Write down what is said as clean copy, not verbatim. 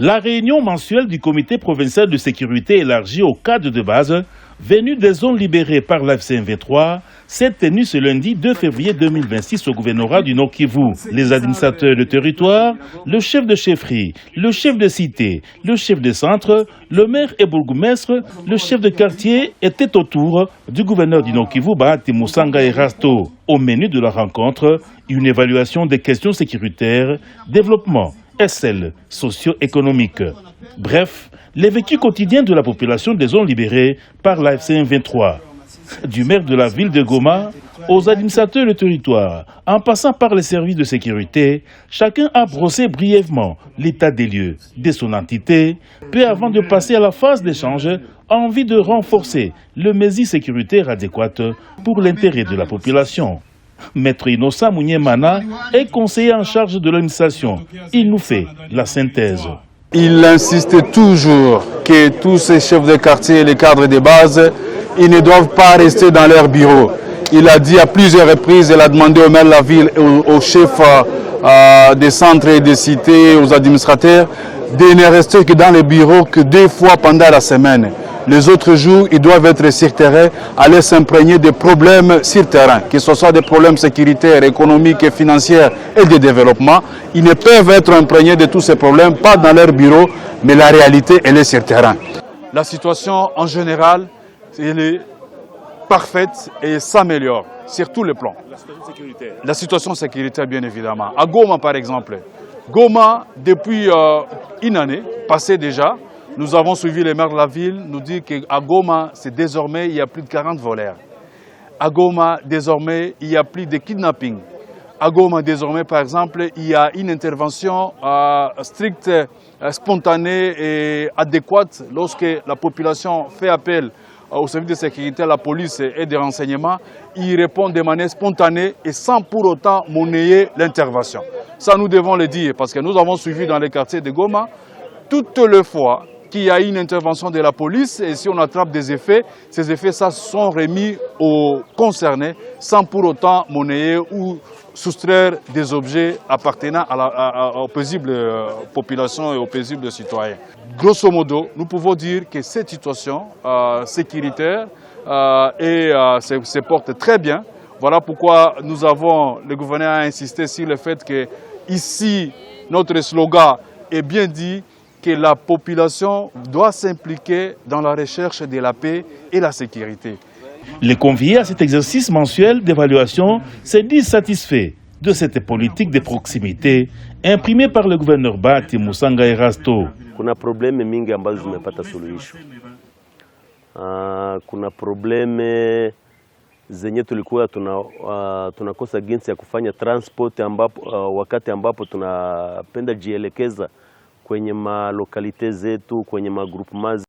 La réunion mensuelle du comité provincial de sécurité élargie au cadre de base, venu des zones libérées par l'AFC M23, s'est tenue ce lundi 2 février 2026 au gouvernorat du Nord-Kivu. Les administrateurs de territoire, le chef de chefferie, le chef de cité, le chef de centre, le maire et bourgmestre, le chef de quartier étaient autour du gouverneur du Nord-Kivu, Bahati Musanga Erasto. Au menu de la rencontre, une évaluation des questions sécuritaires, développement et celles socio-économiques. Bref, les vécus quotidiens de la population des zones libérées par l'AFC M23. Du maire de la ville de Goma aux administrateurs de territoire, en passant par les services de sécurité, chacun a brossé brièvement l'état des lieux de son entité, peu avant de passer à la phase d'échange en vue de renforcer le mesure sécuritaire adéquate pour l'intérêt de la population. Maître Innocent Mouniemana est conseiller en charge de l'administration. Il nous fait la synthèse. Il insiste toujours que tous ces chefs de quartier et les cadres de base, ils ne doivent pas rester dans leur bureau. Il a dit à plusieurs reprises, il a demandé au maire de la ville, aux chefs des centres et des cités, aux administrateurs, de ne rester que dans les bureaux que 2 fois pendant la semaine. Les autres jours, ils doivent être sur terrain, aller s'imprégner des problèmes sur terrain, que ce soit des problèmes sécuritaires, économiques, et financiers et de développement. Ils ne peuvent être imprégnés de tous ces problèmes, pas dans leur bureau, mais la réalité, elle est sur terrain. La situation en général, elle est parfaite et s'améliore sur tous les plans. La situation sécuritaire, bien évidemment. À Goma, par exemple. Goma, depuis une année, passée déjà, nous avons suivi les maires de la ville, nous dit qu'à Goma, désormais, il y a plus de 40 voleurs. À Goma, désormais, il y a plus de kidnapping. À Goma, désormais, par exemple, il y a une intervention stricte, spontanée et adéquate lorsque la population fait appel au service de sécurité, à la police et des renseignements. Ils répondent de manière spontanée et sans pour autant monnayer l'intervention. Ça, nous devons le dire parce que nous avons suivi dans les quartiers de Goma toutes les fois qu'il y a une intervention de la police et si on attrape des effets, ces effets ça, sont remis aux concernés sans pour autant monnayer ou soustraire des objets appartenant aux paisibles populations et aux paisibles citoyens. Grosso modo, nous pouvons dire que cette situation sécuritaire se porte très bien. Voilà pourquoi le gouverneur a insisté sur le fait que ici, notre slogan est bien dit, que la population doit s'impliquer dans la recherche de la paix et la sécurité. Les conviés à cet exercice mensuel d'évaluation se disent satisfaits de cette politique de proximité imprimée par le gouverneur Bahati Musanga Erasto. Kuna probleme mingi ambazo zimepata suluhisho. Kuna probleme zenye tulikuwa tunakosa jinsi ya kufanya transport wakati ambapo tunapenda jielekeza kwenye malokalite zetu, kwenye magroupement